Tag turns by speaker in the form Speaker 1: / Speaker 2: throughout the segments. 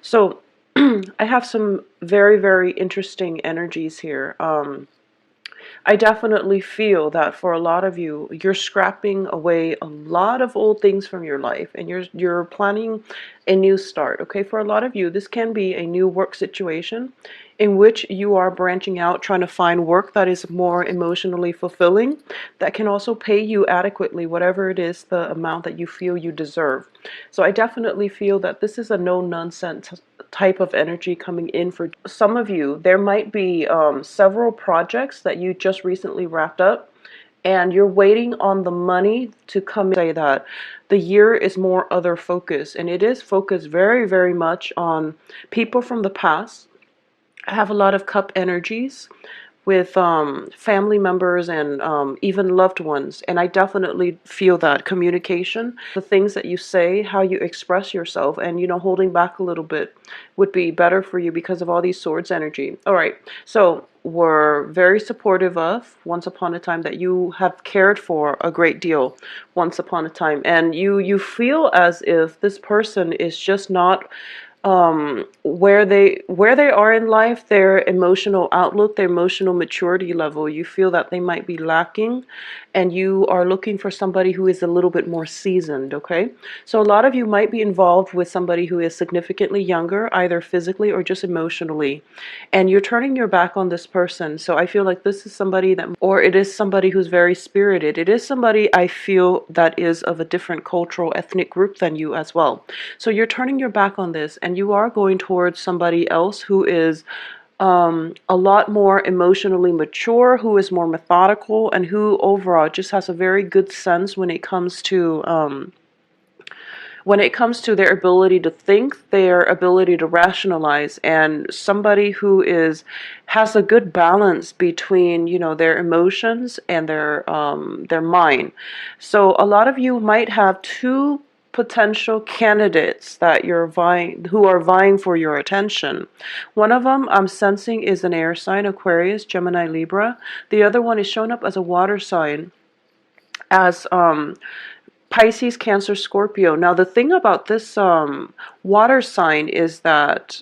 Speaker 1: So I have some very, very interesting energies here. I definitely feel that for a lot of you, you're scrapping away a lot of old things from your life and you're planning a new start. Okay, for a lot of you, this can be a new work situation in which you are branching out, trying to find work that is more emotionally fulfilling, that can also pay you adequately, whatever it is, the amount that you feel you deserve. So I definitely feel that this is a no nonsense type of energy coming in for some of you. There might be several projects that you just recently wrapped up and you're waiting on the money to come in. Say that the year is more other focus, and it is focused very, very much on people from the past. I have a lot of cup energies with family members and even loved ones. And I definitely feel that communication, the things that you say, how you express yourself, and holding back a little bit would be better for you because of all these swords energy. All right, so we're very supportive of once upon a time, that you have cared for a great deal once upon a time, and you feel as if this person is just not where they are in life, their emotional outlook, their emotional maturity level. You feel that they might be lacking, and you are looking for somebody who is a little bit more seasoned. Okay, so a lot of you might be involved with somebody who is significantly younger, either physically or just emotionally, and you're turning your back on this person. So I feel like this is somebody that, or it is somebody who's very spirited. It is somebody, I feel, that is of a different cultural ethnic group than you as well. So you're turning your back on this, and you are going towards somebody else who is a lot more emotionally mature, who is more methodical, and who overall just has a very good sense when it comes to their ability to think, their ability to rationalize, and somebody who has a good balance between their emotions and their mind. So a lot of you might have two potential candidates that who are vying for your attention. One of them I'm sensing is an air sign, Aquarius, Gemini, Libra. The other one is showing up as a water sign, as Pisces, Cancer, Scorpio. Now, the thing about this water sign is that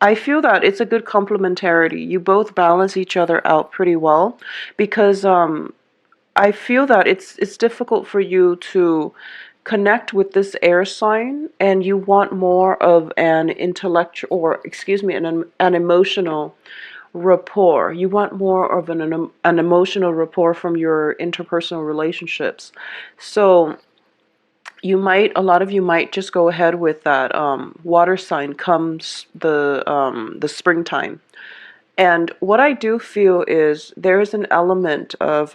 Speaker 1: I feel that it's a good complementarity. You both balance each other out pretty well, because I feel that it's difficult for you to connect with this air sign, and you want more of an intellectual, or excuse me, an emotional rapport. You want more of an emotional rapport from your interpersonal relationships. So a lot of you might just go ahead with that water sign comes the springtime. And what I do feel is there is an element of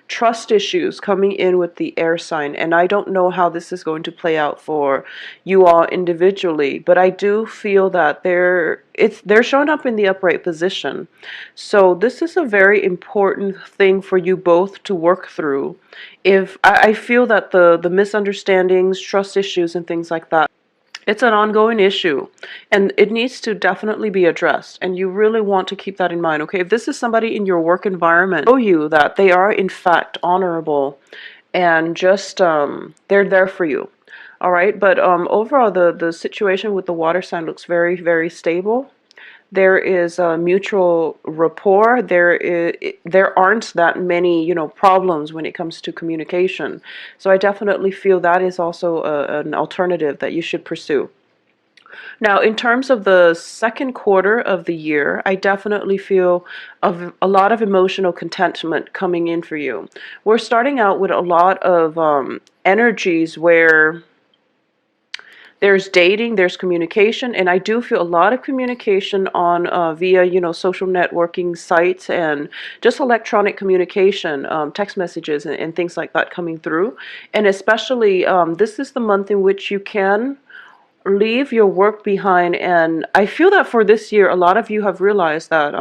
Speaker 1: trust issues coming in with the air sign, and I don't know how this is going to play out for you all individually, but I do feel that they're showing up in the upright position. So this is a very important thing for you both to work through. If I feel that the misunderstandings, trust issues, and things like that, it's an ongoing issue, and it needs to definitely be addressed. And you really want to keep that in mind. Okay, if this is somebody in your work environment, show you that they are in fact honorable, and just they're there for you. All right, but overall, the situation with the water sign looks very, very stable. There is a mutual rapport. There aren't that many problems when it comes to communication. So I definitely feel that is also an alternative that you should pursue. Now, in terms of the second quarter of the year, I definitely feel a lot of emotional contentment coming in for you. We're starting out with a lot of energies where there's dating, there's communication, and I do feel a lot of communication on via social networking sites, and just electronic communication, text messages, and things like that coming through. And especially this is the month in which you can leave your work behind. And I feel that for this year, a lot of you have realized that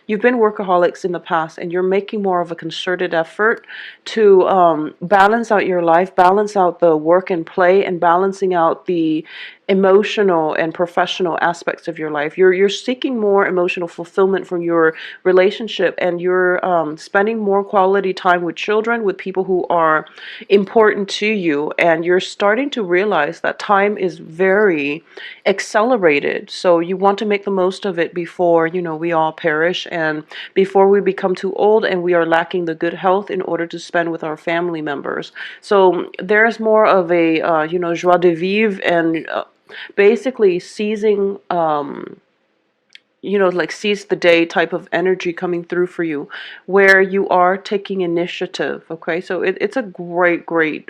Speaker 1: you've been workaholics in the past, and you're making more of a concerted effort to balance out your life, balance out the work and play, and balancing out the emotional and professional aspects of your life. You're seeking more emotional fulfillment from your relationship, and you're spending more quality time with children, with people who are important to you, and you're starting to realize that time is very accelerated. So you want to make the most of it before, we all perish, and before we become too old and we are lacking the good health in order to spend with our family members. So there's more of a joie de vivre, and basically seizing like seize the day type of energy coming through for you, where you are taking initiative. Okay, so it's a great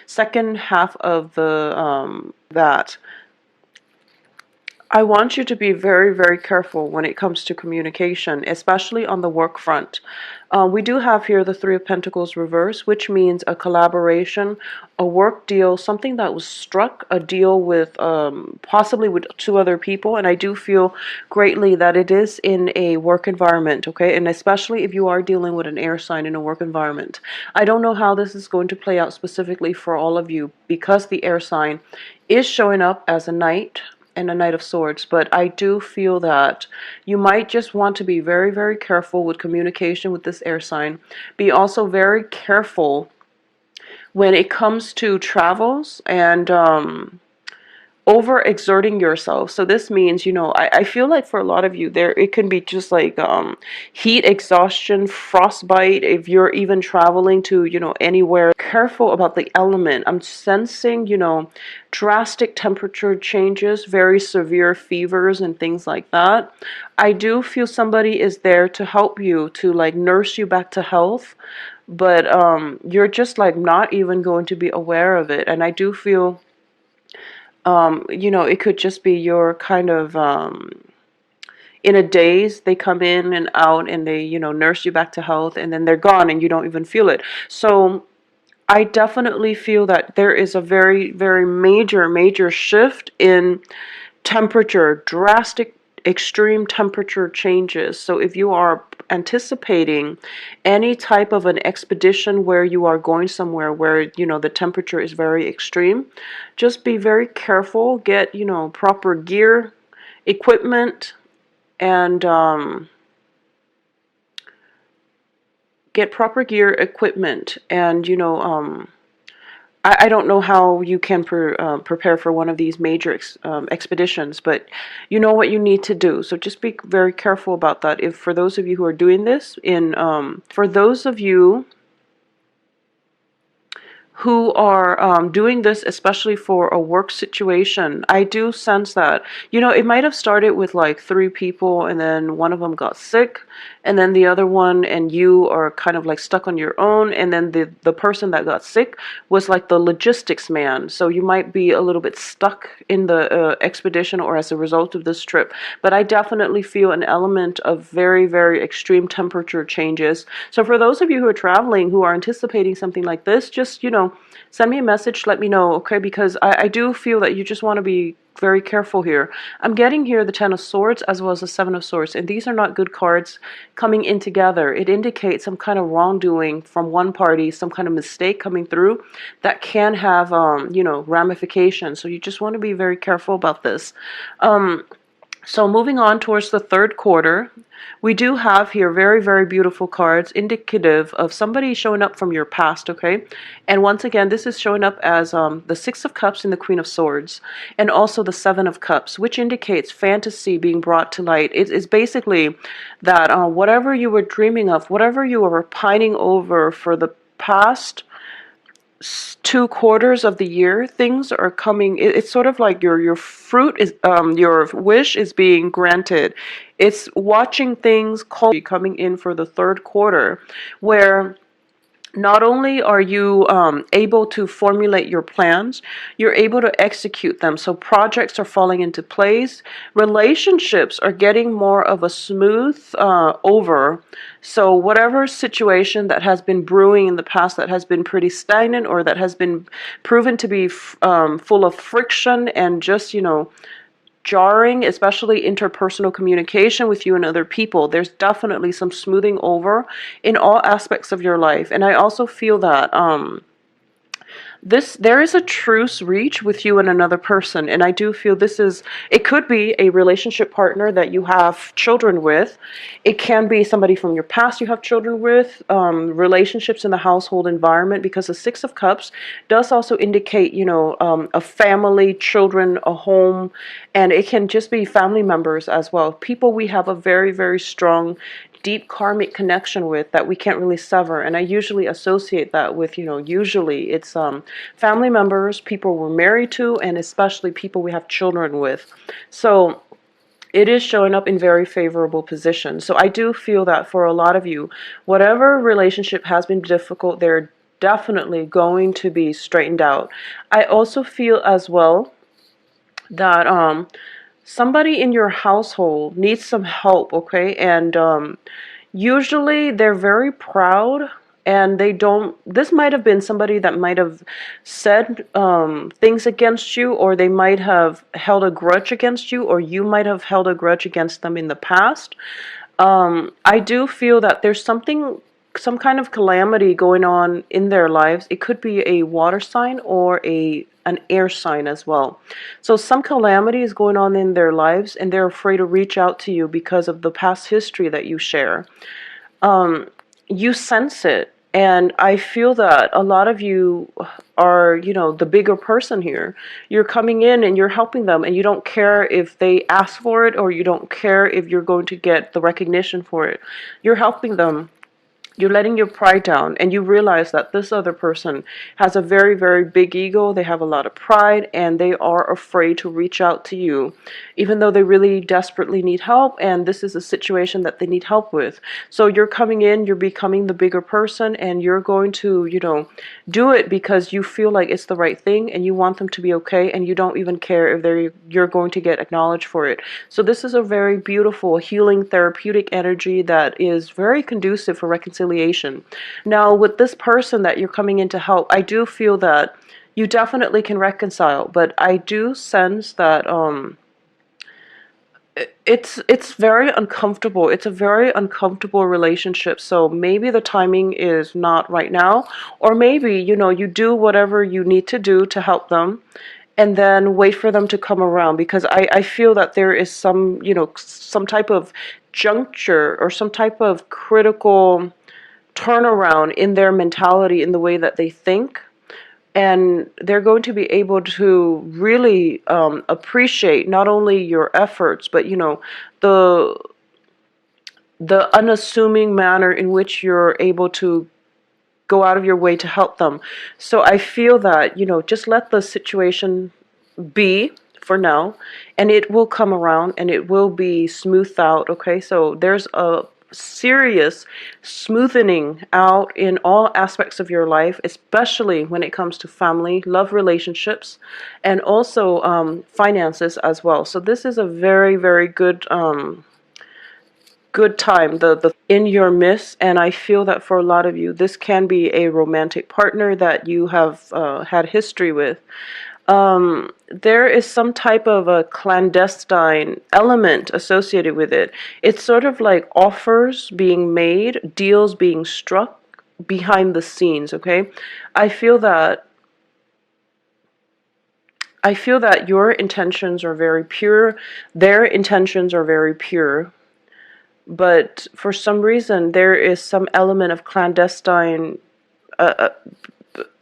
Speaker 1: second half of the that. I want you to be very, very careful when it comes to communication, especially on the work front. We do have here the Three of Pentacles reverse, which means a collaboration, a work deal, something that was struck, a deal with possibly with two other people. And I do feel greatly that it is in a work environment, okay? And especially if you are dealing with an air sign in a work environment. I don't know how this is going to play out specifically for all of you, because the air sign is showing up as a knight and a Knight of Swords, but I do feel that you might just want to be very, very careful with communication with this air sign. Be also very careful when it comes to travels and overexerting yourself. So this means, I feel like for a lot of you there, it can be just like heat exhaustion, frostbite, if you're even traveling to, anywhere. Careful about the element. I'm sensing, drastic temperature changes, very severe fevers and things like that. I do feel somebody is there to help you, to like nurse you back to health, but you're just like not even going to be aware of it. And I do feel it could just be your kind of in a daze. They come in and out, and they, nurse you back to health, and then they're gone and you don't even feel it. So I definitely feel that there is a very, very major shift in temperature, drastic, extreme temperature changes. So if you are anticipating any type of an expedition where you are going somewhere where, the temperature is very extreme, just be very careful. Get, proper gear, equipment, and I don't know how you can prepare for one of these major expeditions, but you know what you need to do. So just be very careful about that. If for those of you who are doing this, for those of you who are doing this, especially for a work situation, I do sense that, it might have started with like 3 people, and then one of them got sick, and then the other one and you are kind of like stuck on your own, and then the person that got sick was like the logistics man. So you might be a little bit stuck in the expedition, or as a result of this trip. But I definitely feel an element of very, very extreme temperature changes. So for those of you who are traveling, who are anticipating something like this, just, send me a message, let me know, okay? Because I do feel that you just want to be very careful here. I'm getting here the Ten of Swords as well as the Seven of Swords, and these are not good cards coming in together. It indicates some kind of wrongdoing from one party, some kind of mistake coming through that can have, ramifications. So you just want to be very careful about this. So moving on towards the third quarter, we do have here very, very beautiful cards indicative of somebody showing up from your past, okay? And once again, this is showing up as the Six of Cups and the Queen of Swords, and also the Seven of Cups, which indicates fantasy being brought to light. It's basically that whatever you were dreaming of, whatever you were pining over for the past 2 quarters of the year, things are coming. It's sort of like your fruit is your wish is being granted. It's watching things coming in for the third quarter, where not only are you able to formulate your plans, you're able to execute them. So projects are falling into place. Relationships are getting more of a smooth over. So whatever situation that has been brewing in the past that has been pretty stagnant, or that has been proven to be full of friction and just, jarring, especially interpersonal communication with you and other people, there's definitely some smoothing over in all aspects of your life. And I also feel that There is a truce reach with you and another person, and I do feel this is, it could be a relationship partner that you have children with. It can be somebody from your past you have children with, relationships in the household environment, because the Six of Cups does also indicate, a family, children, a home, and it can just be family members as well, people we have a very, very strong, deep karmic connection with that we can't really sever. And I usually associate that with, usually it's family members, people we're married to, and especially people we have children with. So it is showing up in very favorable positions. So I do feel that for a lot of you, whatever relationship has been difficult, they're definitely going to be straightened out. I also feel as well that somebody in your household needs some help, okay? And usually they're very proud, and they don't, this might have been somebody that might have said things against you, or they might have held a grudge against you, or you might have held a grudge against them in the past. I do feel that there's some kind of calamity going on in their lives. It could be a water sign or an air sign as well. So some calamity is going on in their lives, and they're afraid to reach out to you because of the past history that you share. You sense it. And I feel that a lot of you are, the bigger person here. You're coming in and you're helping them, and you don't care if they ask for it, or you don't care if you're going to get the recognition for it. You're helping them. You're letting your pride down, and you realize that this other person has a very, very big ego. They have a lot of pride, and they are afraid to reach out to you, even though they really desperately need help, and this is a situation that they need help with. So you're coming in, you're becoming the bigger person, and you're going to, do it because you feel like it's the right thing, and you want them to be okay, and you don't even care if you're going to get acknowledged for it. So this is a very beautiful, healing, therapeutic energy that is very conducive for reconciliation. Now, with this person that you're coming in to help, I do feel that you definitely can reconcile, but I do sense that it's very uncomfortable. It's a very uncomfortable relationship. So maybe the timing is not right now, or maybe, you do whatever you need to do to help them, and then wait for them to come around, because I feel that there is some type of juncture or some type of critical turnaround in their mentality, in the way that they think, and they're going to be able to really appreciate not only your efforts, but the unassuming manner in which you're able to go out of your way to help them. So I feel that, just let the situation be for now, and it will come around, and it will be smoothed out, okay? So there's a serious smoothing out in all aspects of your life, especially when it comes to family, love relationships, and also finances as well. So this is a very, very good time, the in your midst. And I feel that for a lot of you, this can be a romantic partner that you have had history with. There is some type of a clandestine element associated with it. It's sort of like offers being made, deals being struck behind the scenes, okay? I feel that your intentions are very pure, their intentions are very pure, but for some reason there is some element of clandestine,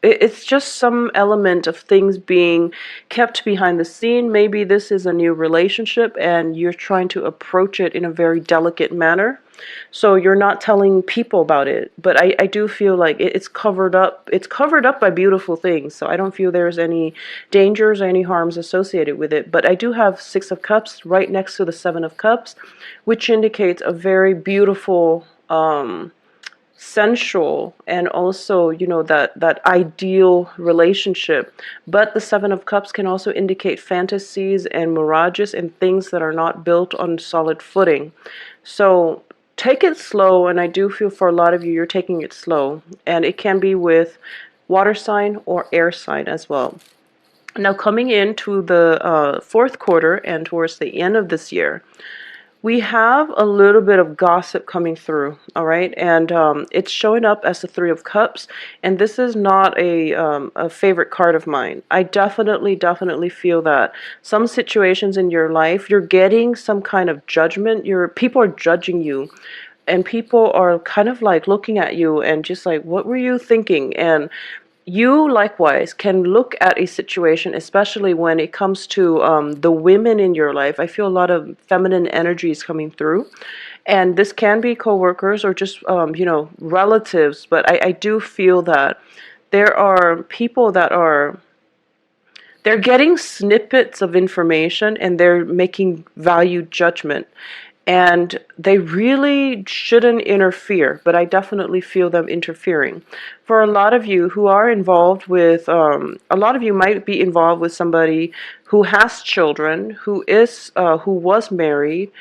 Speaker 1: it's just some element of things being kept behind the scene. Maybe this is a new relationship and you're trying to approach it in a very delicate manner. So you're not telling people about it. But I do feel like it's covered up. It's covered up by beautiful things. So I don't feel there's any dangers or any harms associated with it. But I do have Six of Cups right next to the Seven of Cups, which indicates a very beautiful, sensual, and also that ideal relationship. But the Seven of Cups can also indicate fantasies and mirages and things that are not built on solid footing. So take it slow, and I do feel for a lot of you, you're taking it slow, and it can be with water sign or air sign as well. Now, coming into the fourth quarter and towards the end of this year, we have a little bit of gossip coming through, all right? And it's showing up as the Three of Cups, and this is not a favorite card of mine. I definitely feel that some situations in your life, you're getting some kind of judgment. People are judging you, and people are kind of like looking at you and just like, what were you thinking? And you likewise can look at a situation, especially when it comes to the women in your life. I feel a lot of feminine energies coming through, and this can be coworkers or just relatives. But I do feel that there are people that they're getting snippets of information and they're making value judgment. And they really shouldn't interfere, but I definitely feel them interfering. For a lot of you who are involved with, a lot of you might be involved with somebody who has children, who was married,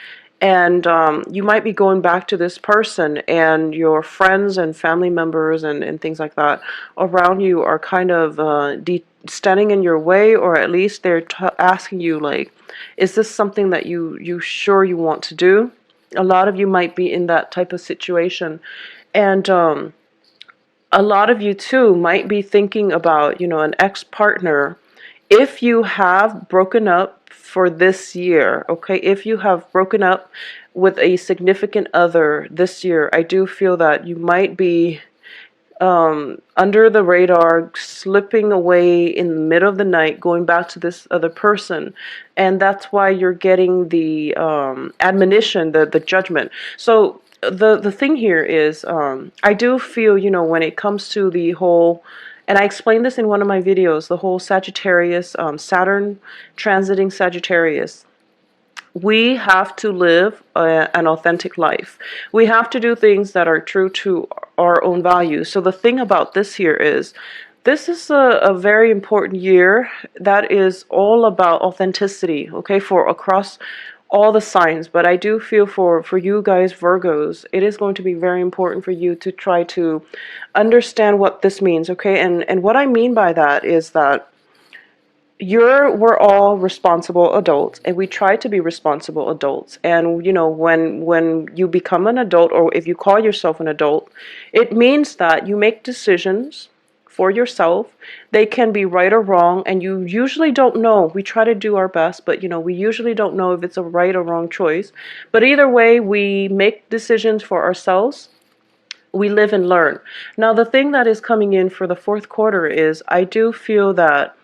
Speaker 1: and you might be going back to this person, and your friends and family members and things like that around you are kind of standing in your way, or at least they're asking you, like, is this something that you sure you want to do? A lot of you might be in that type of situation. And a lot of you too might be thinking about, an ex-partner. If you have broken up for this year, okay, if you have broken up with a significant other this year, I do feel that you might be under the radar, slipping away in the middle of the night, going back to this other person. And that's why you're getting the admonition, the judgment. So the thing here is, I do feel, when it comes to the whole, and I explained this in one of my videos, the whole Sagittarius, Saturn transiting Sagittarius. We have to live an authentic life. We have to do things that are true to our own values. So the thing about this here is, this is a very important year that is all about authenticity, okay, for across all the signs. But I do feel for you guys, Virgos, it is going to be very important for you to try to understand what this means, okay? And what I mean by that is that we're all responsible adults, and we try to be responsible adults. And when you become an adult, or if you call yourself an adult, it means that you make decisions for yourself. They can be right or wrong, and you usually don't know. We try to do our best, but we usually don't know if it's a right or wrong choice. But either way, we make decisions for ourselves. We live and learn. Now, the thing that is coming in for the fourth quarter is, I do feel that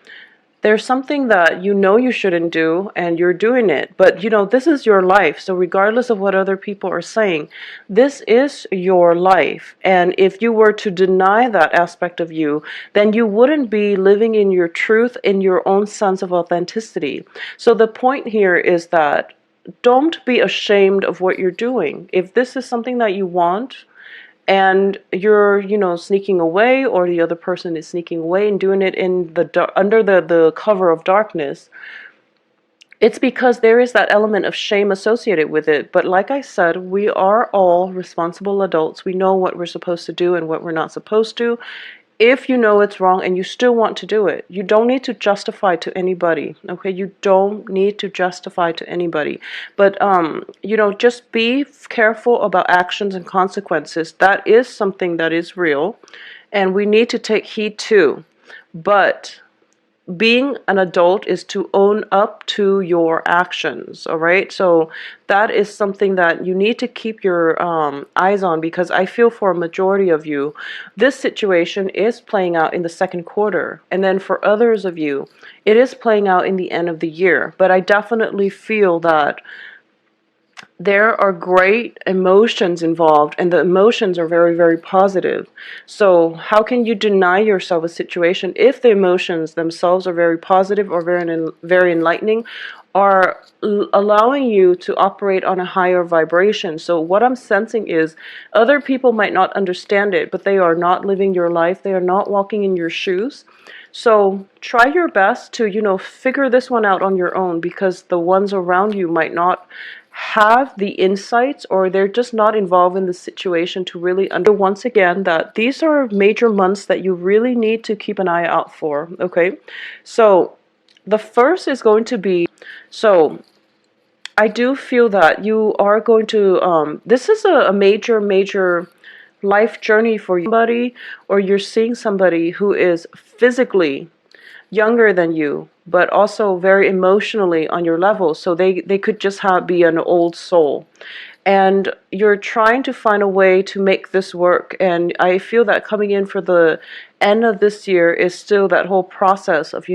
Speaker 1: there's something that you shouldn't do, and you're doing it. But this is your life. So regardless of what other people are saying, this is your life. And if you were to deny that aspect of you, then you wouldn't be living in your truth, in your own sense of authenticity. So the point here is that don't be ashamed of what you're doing. If this is something that you want, and you're sneaking away, or the other person is sneaking away and doing it in under the cover of darkness, it's because there is that element of shame associated with it. But like I said, we are all responsible adults. We know what we're supposed to do and what we're not supposed to. If you know it's wrong and you still want to do it, you don't need to justify to anybody, okay? You don't need to justify to anybody. But, just be careful about actions and consequences. That is something that is real, and we need to take heed too. But being an adult is to own up to your actions, all right? So that is something that you need to keep your eyes on, because I feel for a majority of you, this situation is playing out in the second quarter. And then for others of you, it is playing out in the end of the year. But I definitely feel that there are great emotions involved, and the emotions are very positive. So how can you deny yourself a situation if the emotions themselves are very positive, or very enlightening, are allowing you to operate on a higher vibration? So what I'm sensing is, other people might not understand it, but they are not living your life. They are not walking in your shoes. So try your best to, figure this one out on your own, because the ones around you might not have the insights, or they're just not involved in the situation to really once again, that these are major months that you really need to keep an eye out for, okay? So the first is going to be, so I do feel that you are going to, this is a major, major life journey for you. Somebody, or you're seeing somebody who is physically younger than you, but also very emotionally on your level. So they could just be an old soul. And you're trying to find a way to make this work. And I feel that coming in for the end of this year is still that whole process of,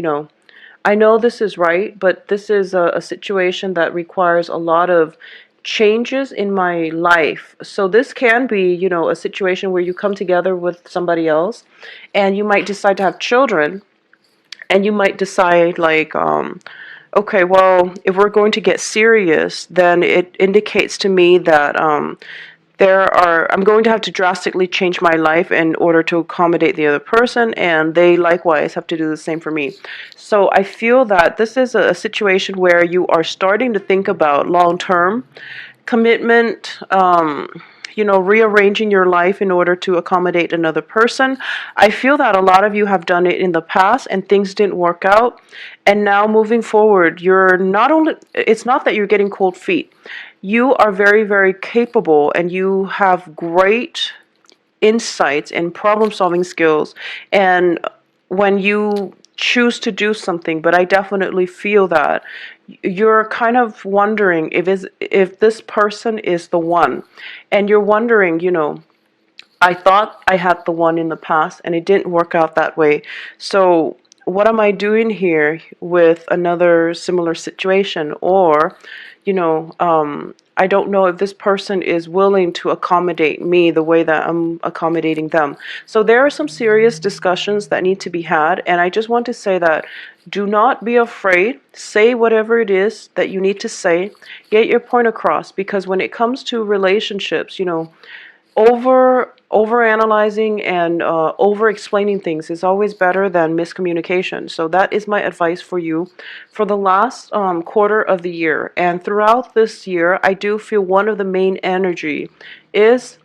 Speaker 1: I know this is right, but this is a situation that requires a lot of changes in my life. So this can be, a situation where you come together with somebody else and you might decide to have children, and you might decide like, okay, well, if we're going to get serious, then it indicates to me that I'm going to have to drastically change my life in order to accommodate the other person, and they likewise have to do the same for me. So I feel that this is a situation where you are starting to think about long-term commitment, rearranging your life in order to accommodate another person. I feel that a lot of you have done it in the past and things didn't work out. And now moving forward, it's not that you're getting cold feet. You are very, very capable and you have great insights and problem solving skills. And when you choose to do something, but I definitely feel that you're kind of wondering if this person is the one, and you're wondering, I thought I had the one in the past and it didn't work out that way. So what am I doing here with another similar situation? Or, I don't know if this person is willing to accommodate me the way that I'm accommodating them. So there are some serious discussions that need to be had. And I just want to say that do not be afraid. Say whatever it is that you need to say. Get your point across. Because when it comes to relationships, over analyzing and over explaining things is always better than miscommunication. So that is my advice for you for the last quarter of the year. And throughout this year, I do feel one of the main energy is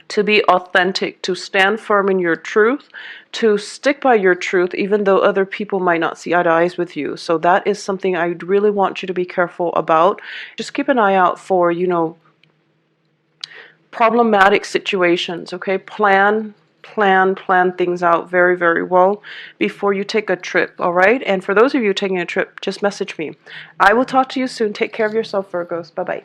Speaker 1: to be authentic, to stand firm in your truth, to stick by your truth, even though other people might not see eye to eyes with you. So that is something I really want you to be careful about. Just keep an eye out for, problematic situations. Okay, plan things out very, very well before you take a trip. All right, and for those of you taking a trip, just message me. I will talk to you soon. Take care of yourself, Virgos. Bye bye.